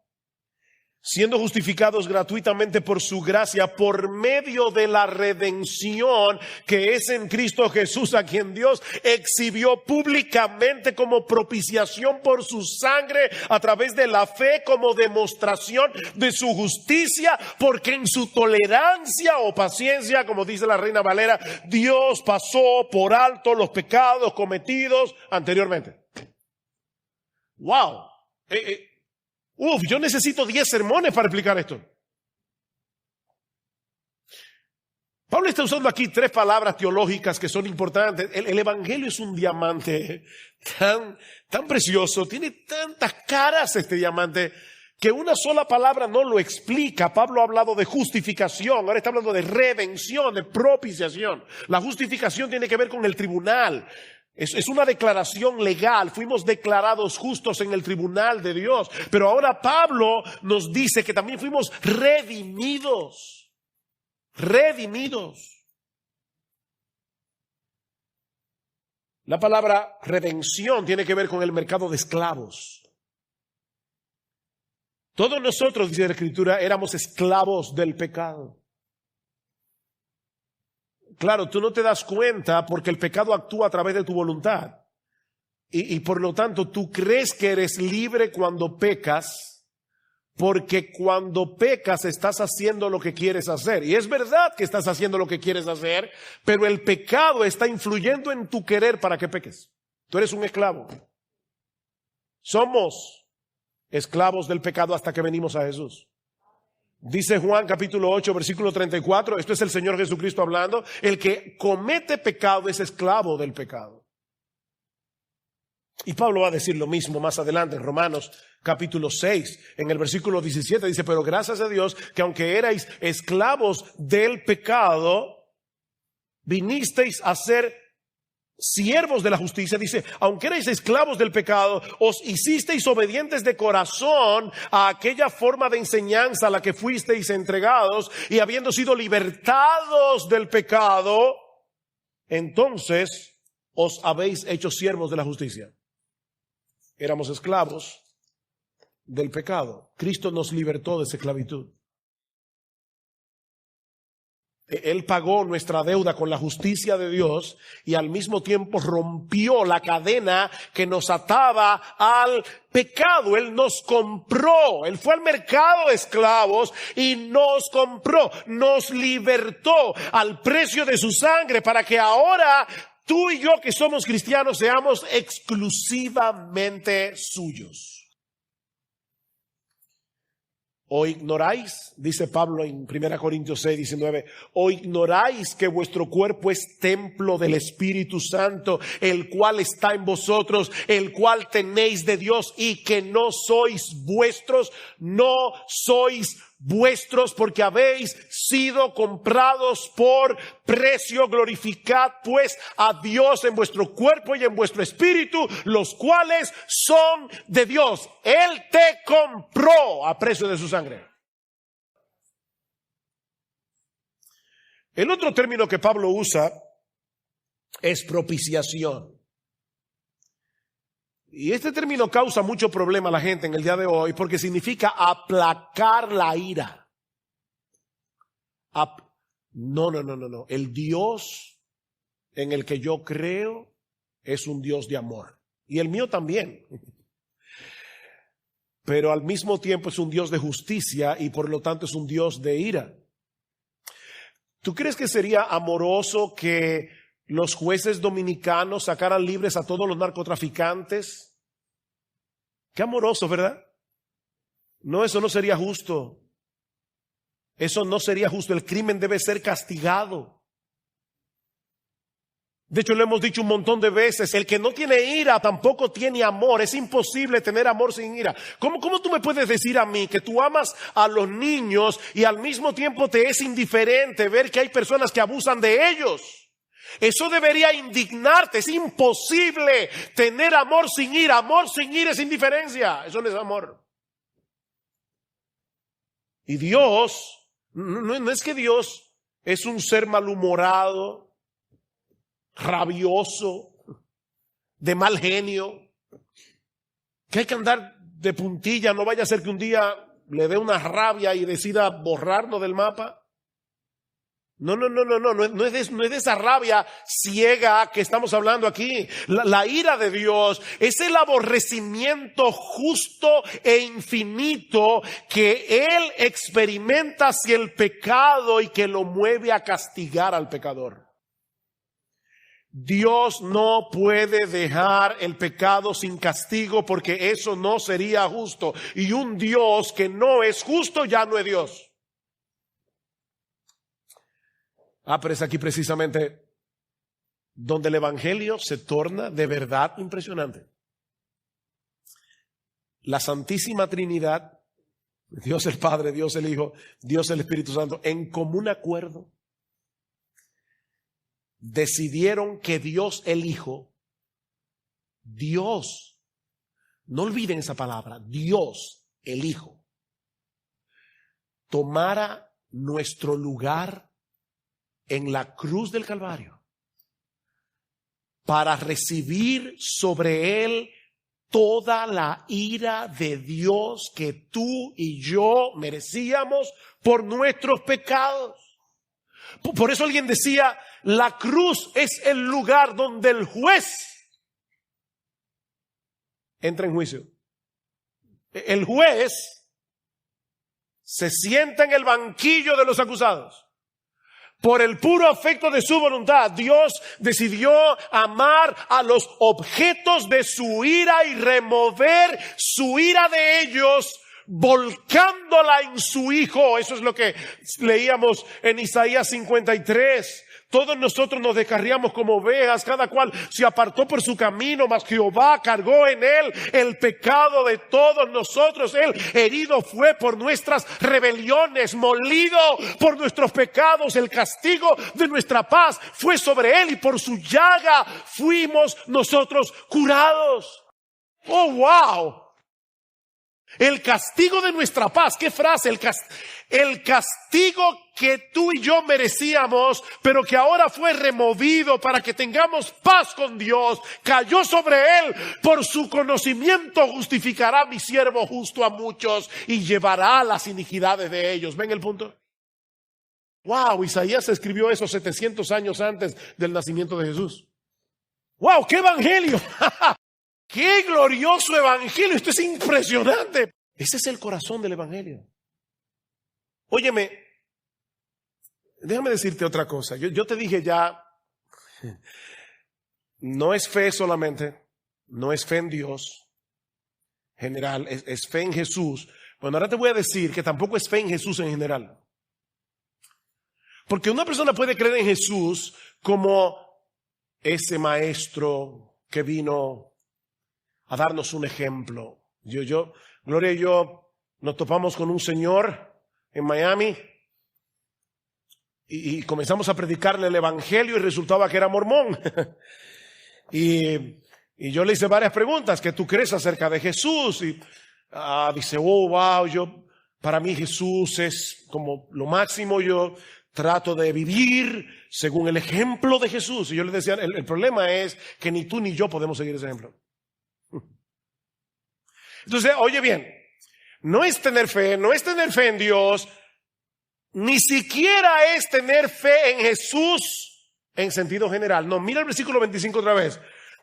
Siendo justificados gratuitamente por su gracia, por medio de la redención que es en Cristo Jesús, a quien Dios exhibió públicamente como propiciación por su sangre a través de la fe, como demostración de su justicia, porque en su tolerancia o paciencia, como dice la Reina Valera, Dios pasó por alto los pecados cometidos anteriormente. ¡Wow! Yo necesito 10 sermones para explicar esto. Pablo está usando aquí 3 palabras teológicas que son importantes. El evangelio es un diamante tan precioso, tiene tantas caras este diamante, que una sola palabra no lo explica. Pablo ha hablado de justificación, ahora está hablando de redención, de propiciación. La justificación tiene que ver con el tribunal. Es una declaración legal. Fuimos declarados justos en el tribunal de Dios. Pero ahora Pablo nos dice que también fuimos redimidos. Redimidos. La palabra redención tiene que ver con el mercado de esclavos. Todos nosotros, dice la Escritura, éramos esclavos del pecado. Claro, tú no te das cuenta porque el pecado actúa a través de tu voluntad. Y por lo tanto, tú crees que eres libre cuando pecas, porque cuando pecas estás haciendo lo que quieres hacer. Y es verdad que estás haciendo lo que quieres hacer, pero el pecado está influyendo en tu querer para que peques. Tú eres un esclavo. Somos esclavos del pecado hasta que venimos a Jesús. Dice Juan capítulo 8 versículo 34, esto es el Señor Jesucristo hablando, el que comete pecado es esclavo del pecado. Y Pablo va a decir lo mismo más adelante en Romanos capítulo 6, en el versículo 17, dice, pero gracias a Dios que aunque erais esclavos del pecado, vinisteis a ser siervos de la justicia. Dice, aunque erais esclavos del pecado, os hicisteis obedientes de corazón a aquella forma de enseñanza a la que fuisteis entregados, y habiendo sido libertados del pecado, entonces os habéis hecho siervos de la justicia. Éramos esclavos del pecado. Cristo nos libertó de esa esclavitud. Él pagó nuestra deuda con la justicia de Dios y al mismo tiempo rompió la cadena que nos ataba al pecado. Él nos compró. Él fue al mercado de esclavos y nos compró. Nos libertó al precio de su sangre para que ahora tú y yo que somos cristianos seamos exclusivamente suyos. ¿O ignoráis? Dice Pablo en 1 Corintios 6, 19. ¿O ignoráis que vuestro cuerpo es templo del Espíritu Santo, el cual está en vosotros, el cual tenéis de Dios y que no sois vuestros? No sois vuestros porque habéis sido comprados por precio. Glorificad pues a Dios en vuestro cuerpo y en vuestro espíritu, los cuales son de Dios. Él te compró a precio de su sangre. El otro término que Pablo usa es propiciación. Y este término causa mucho problema a la gente en el día de hoy porque significa aplacar la ira. No. El Dios en el que yo creo es un Dios de amor. Y el mío también. Pero al mismo tiempo es un Dios de justicia y por lo tanto es un Dios de ira. ¿Tú crees que sería amoroso que los jueces dominicanos sacaran libres a todos los narcotraficantes? Qué amoroso, ¿verdad? No, eso no sería justo. Eso no sería justo. El crimen debe ser castigado. De hecho, lo hemos dicho un montón de veces. El que no tiene ira tampoco tiene amor. Es imposible tener amor sin ira. ¿Cómo tú me puedes decir a mí que tú amas a los niños y al mismo tiempo te es indiferente ver que hay personas que abusan de ellos? Eso debería indignarte. Es imposible tener amor sin ira. Amor sin ira es indiferencia. Eso no es amor. Y Dios, no es que Dios es un ser malhumorado, rabioso, de mal genio, que hay que andar de puntilla. No vaya a ser que un día le dé una rabia y decida borrarnos del mapa. No es de esa rabia ciega que estamos hablando aquí. La ira de Dios es el aborrecimiento justo e infinito que Él experimenta hacia el pecado y que lo mueve a castigar al pecador. Dios no puede dejar el pecado sin castigo porque eso no sería justo. Y un Dios que no es justo ya no es Dios. Pero es aquí precisamente donde el Evangelio se torna de verdad impresionante. La Santísima Trinidad, Dios el Padre, Dios el Hijo, Dios el Espíritu Santo, en común acuerdo, decidieron que Dios el Hijo, Dios, no olviden esa palabra, Dios el Hijo, tomara nuestro lugar en la cruz del Calvario para recibir sobre Él toda la ira de Dios que tú y yo merecíamos por nuestros pecados. Por eso alguien decía, la cruz es el lugar donde el juez entra en juicio. El juez se sienta en el banquillo de los acusados. Por el puro afecto de su voluntad, Dios decidió amar a los objetos de su ira y remover su ira de ellos, volcándola en su Hijo. Eso es lo que leíamos en Isaías 53. Todos nosotros nos descarriamos como ovejas, cada cual se apartó por su camino, mas Jehová cargó en él el pecado de todos nosotros. Él herido fue por nuestras rebeliones, molido por nuestros pecados. El castigo de nuestra paz fue sobre él y por su llaga fuimos nosotros curados. ¡Oh, wow! El castigo de nuestra paz. ¿Qué frase? El castigo que tú y yo merecíamos, pero que ahora fue removido para que tengamos paz con Dios, cayó sobre él. Por su conocimiento justificará mi siervo justo a muchos y llevará las iniquidades de ellos. ¿Ven el punto? Wow, Isaías escribió eso 700 años antes del nacimiento de Jesús. Wow, qué evangelio. ¡Qué glorioso evangelio! Esto es impresionante. Ese es el corazón del evangelio. Óyeme, déjame decirte otra cosa. Yo te dije ya, no es fe solamente, no es fe en Dios general, es fe en Jesús. Bueno, ahora te voy a decir que tampoco es fe en Jesús en general. Porque una persona puede creer en Jesús como ese maestro que vino a darnos un ejemplo. Gloria y yo nos topamos con un señor en Miami y comenzamos a predicarle el evangelio y resultaba que era mormón. y yo le hice varias preguntas. ¿Qué tú crees acerca de Jesús? Y dice, oh, wow, para mí Jesús es como lo máximo. Yo trato de vivir según el ejemplo de Jesús. Y yo le decía, el problema es que ni tú ni yo podemos seguir ese ejemplo. Entonces, oye bien, no es tener fe en Dios, ni siquiera es tener fe en Jesús en sentido general. No, mira el versículo 25 otra vez.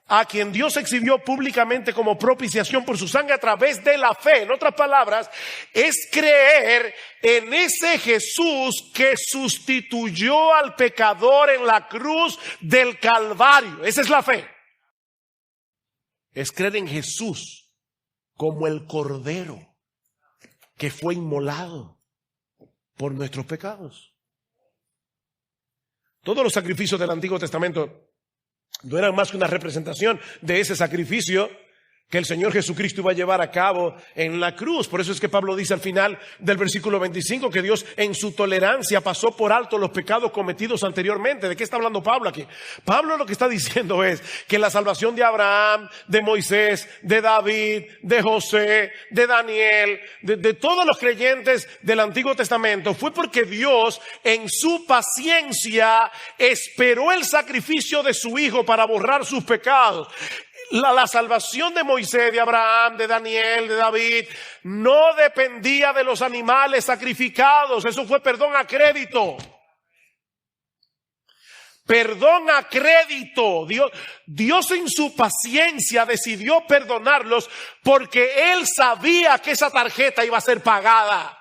A quien Dios exhibió públicamente como propiciación por su sangre a través de la fe. En otras palabras, es creer en ese Jesús que sustituyó al pecador en la cruz del Calvario. Esa es la fe. Es creer en Jesús como el Cordero que fue inmolado por nuestros pecados. Todos los sacrificios del Antiguo Testamento no eran más que una representación de ese sacrificio que el Señor Jesucristo iba a llevar a cabo en la cruz. Por eso es que Pablo dice al final del versículo 25 que Dios en su tolerancia pasó por alto los pecados cometidos anteriormente. ¿De qué está hablando Pablo aquí? Pablo lo que está diciendo es que la salvación de Abraham, de Moisés, de David, de José, de Daniel, de todos los creyentes del Antiguo Testamento fue porque Dios en su paciencia esperó el sacrificio de su Hijo para borrar sus pecados. La salvación de Moisés, de Abraham, de Daniel, de David, no dependía de los animales sacrificados. Eso fue perdón a crédito. Perdón a crédito. Dios en su paciencia decidió perdonarlos porque Él sabía que esa tarjeta iba a ser pagada.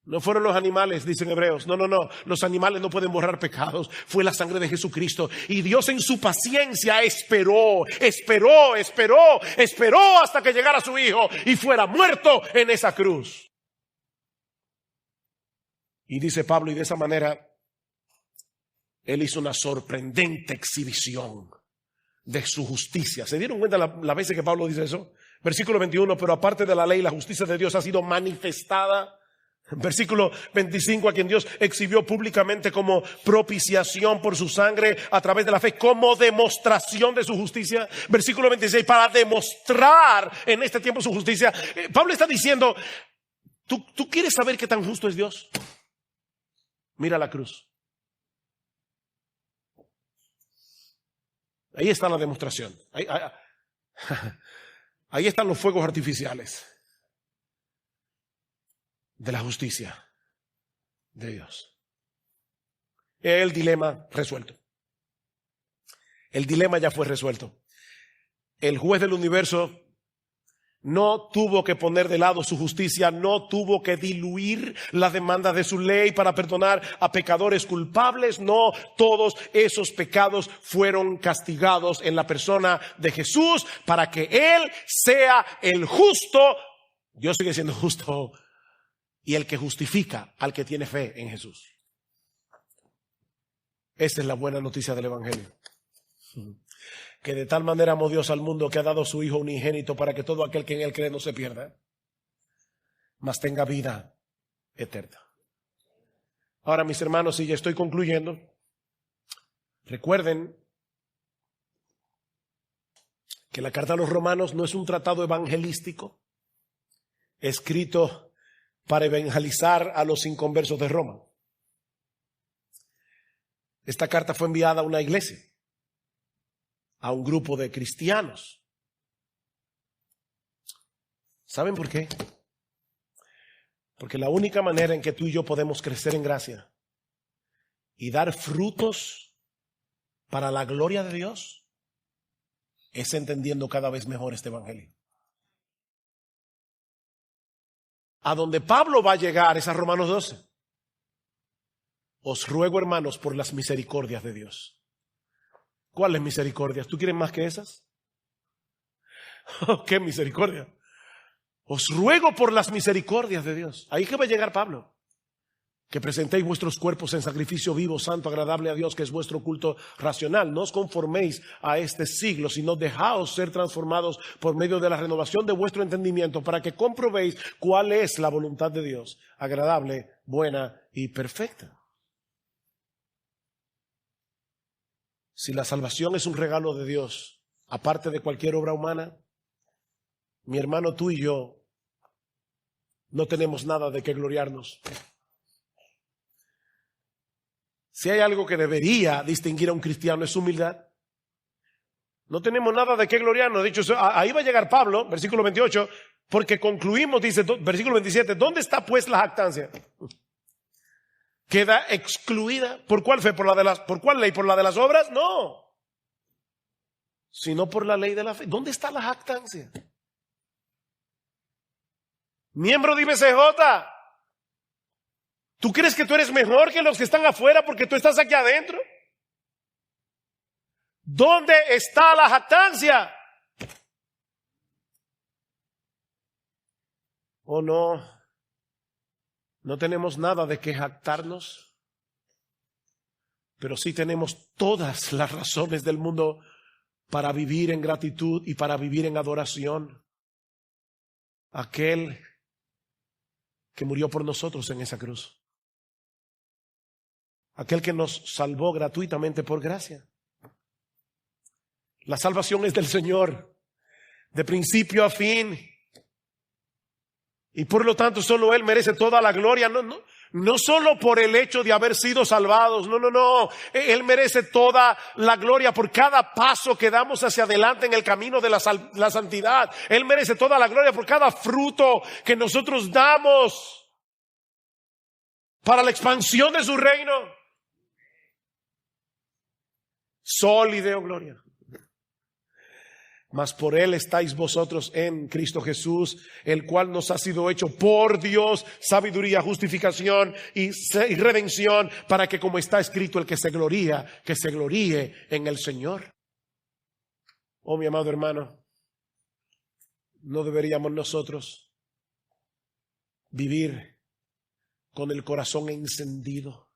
No fueron los animales, dicen hebreos. No. Los animales no pueden borrar pecados. Fue la sangre de Jesucristo. Y Dios en su paciencia esperó hasta que llegara su Hijo y fuera muerto en esa cruz. Y dice Pablo, y de esa manera, Él hizo una sorprendente exhibición de su justicia. ¿Se dieron cuenta la veces que Pablo dice eso? Versículo 21, pero aparte de la ley, la justicia de Dios ha sido manifestada. Versículo 25, a quien Dios exhibió públicamente como propiciación por su sangre a través de la fe, como demostración de su justicia. Versículo 26, para demostrar en este tiempo su justicia. Pablo está diciendo, ¿tú quieres saber qué tan justo es Dios? Mira la cruz. Ahí está la demostración. Ahí están los fuegos artificiales de la justicia de Dios. El dilema resuelto. El dilema ya fue resuelto. El juez del universo no tuvo que poner de lado su justicia, no tuvo que diluir las demandas de su ley para perdonar a pecadores culpables. No, todos esos pecados fueron castigados en la persona de Jesús para que Él sea el justo. Dios sigue siendo justo. Y el que justifica al que tiene fe en Jesús. Esta es la buena noticia del Evangelio. Que de tal manera amó Dios al mundo que ha dado a su Hijo unigénito para que todo aquel que en Él cree no se pierda, mas tenga vida eterna. Ahora, mis hermanos, y ya estoy concluyendo, recuerden que la carta a los Romanos no es un tratado evangelístico escrito para evangelizar a los inconversos de Roma. Esta carta fue enviada a una iglesia, a un grupo de cristianos. ¿Saben por qué? Porque la única manera en que tú y yo podemos crecer en gracia y dar frutos para la gloria de Dios es entendiendo cada vez mejor este evangelio. A donde Pablo va a llegar es a Romanos 12. Os ruego, hermanos, por las misericordias de Dios. ¿Cuáles misericordias? ¿Tú quieres más que esas? ¿Qué misericordia? Os ruego por las misericordias de Dios. Ahí que va a llegar Pablo. Que presentéis vuestros cuerpos en sacrificio vivo, santo, agradable a Dios, que es vuestro culto racional. No os conforméis a este siglo, sino dejaos ser transformados por medio de la renovación de vuestro entendimiento, para que comprobéis cuál es la voluntad de Dios, agradable, buena y perfecta. Si la salvación es un regalo de Dios, aparte de cualquier obra humana, mi hermano, tú y yo no tenemos nada de qué gloriarnos. Si hay algo que debería distinguir a un cristiano es humildad. No tenemos nada de qué gloriarnos. Dicho eso, ahí va a llegar Pablo, versículo 28, porque concluimos, dice, versículo 27, ¿dónde está pues la jactancia? ¿Queda excluida? ¿Por cuál fe? ¿Por cuál ley? ¿Por la de las obras? No. Sino por la ley de la fe. ¿Dónde está la jactancia? Miembro de IBCJ. ¿Tú crees que tú eres mejor que los que están afuera porque tú estás aquí adentro? ¿Dónde está la jactancia? ¿O no? No tenemos nada de qué jactarnos, pero sí tenemos todas las razones del mundo para vivir en gratitud y para vivir en adoración. Aquel que murió por nosotros en esa cruz. Aquel que nos salvó gratuitamente por gracia. La salvación es del Señor, de principio a fin. Y por lo tanto solo Él merece toda la gloria. No solo por el hecho de haber sido salvados. No. Él merece toda la gloria por cada paso que damos hacia adelante en el camino de la santidad. Él merece toda la gloria por cada fruto que nosotros damos para la expansión de su reino. Sol y deo gloria. Mas por Él estáis vosotros en Cristo Jesús, el cual nos ha sido hecho por Dios sabiduría, justificación y redención, para que, como está escrito, el que se gloríe en el Señor. Oh, mi amado hermano, no deberíamos nosotros vivir con el corazón encendido,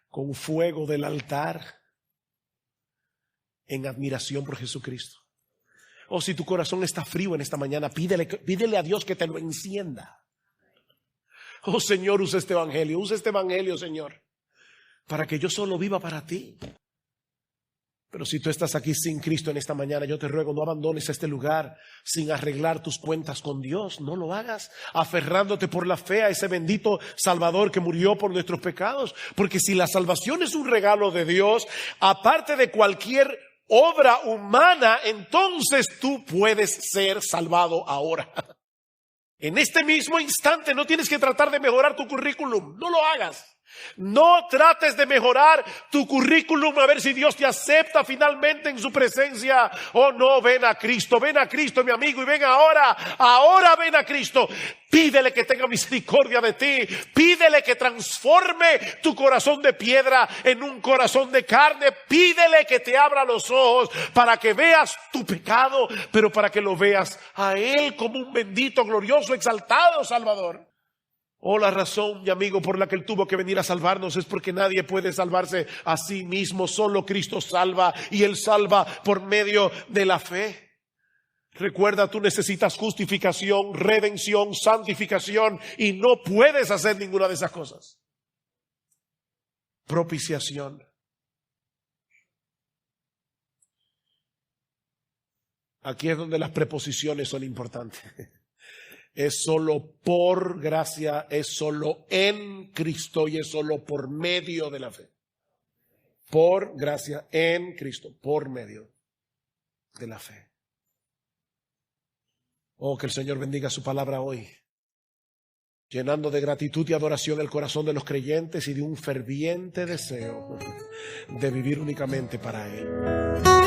con fuego del altar, en admiración por Jesucristo. O si tu corazón está frío en esta mañana, pídele a Dios que te lo encienda. Oh Señor, usa este evangelio, Señor, para que yo solo viva para ti. Pero si tú estás aquí sin Cristo en esta mañana, yo te ruego, no abandones este lugar sin arreglar tus cuentas con Dios. No lo hagas aferrándote por la fe a ese bendito Salvador que murió por nuestros pecados. Porque si la salvación es un regalo de Dios, aparte de cualquier obra humana, entonces tú puedes ser salvado ahora. En este mismo instante no tienes que tratar de mejorar tu currículum. No lo hagas. No trates de mejorar tu currículum a ver si Dios te acepta finalmente en su presencia. Oh no, ven a Cristo, mi amigo, y ven ahora ven a Cristo. Pídele que tenga misericordia de ti. Pídele que transforme tu corazón de piedra en un corazón de carne. Pídele que te abra los ojos para que veas tu pecado, pero para que lo veas a Él como un bendito, glorioso, exaltado Salvador. Oh, la razón, mi amigo, por la que Él tuvo que venir a salvarnos es porque nadie puede salvarse a sí mismo. Solo Cristo salva, y Él salva por medio de la fe. Recuerda, tú necesitas justificación, redención, santificación, y no puedes hacer ninguna de esas cosas. Propiciación. Aquí es donde las preposiciones son importantes. Es solo por gracia, es solo en Cristo y es solo por medio de la fe. Por gracia en Cristo, por medio de la fe. Oh, que el Señor bendiga su palabra hoy, llenando de gratitud y adoración el corazón de los creyentes y de un ferviente deseo de vivir únicamente para Él.